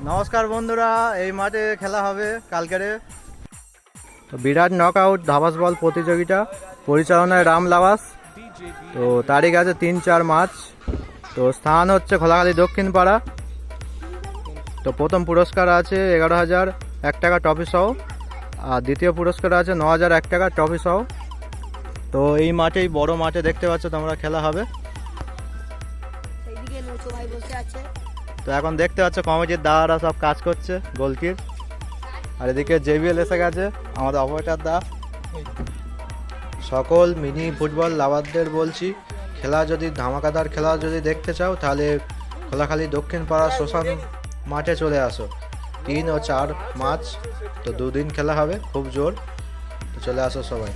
নমস্কার বন্ধুরা, এই মাঠে খেলা হবে কালকেরে। তো বিরাট নকআউট ধাবাস বল প্রতিযোগিতা, পরিচালনায় রাম লাবাস। তো তারিখ আছে 3-4 মার্চ। তো স্থান হচ্ছে খোলাখালী দক্ষিণ পাড়া। তো প্রথম পুরস্কার আছে 11,001 টাকা ট্রফি সহ, আর দ্বিতীয় পুরস্কার আছে 9,001 টাকা ট্রফি সহ। তো এই মাঠেই বড় মাঠে দেখতে পাচ্ছ তোমরা খেলা হবে। তো এখন দেখতে পাচ্ছ কমিটির দাদারা সব কাজ করছে গোলকির, আর এদিকে জেবিএল এসে গেছে আমাদের অপারেটর দা। সকল মিনি ফুটবল লাভারদের বলছি, খেলা যদি ধামাকাদার খেলা যদি দেখতে চাও তাহলে খোলাখালী দক্ষিণ পাড়া শ্মশান মাঠে চলে আসো। 3 ও 4 মার্চ তো 2 দিন খেলা হবে, খুব জোর। তো চলে আসো সবাই।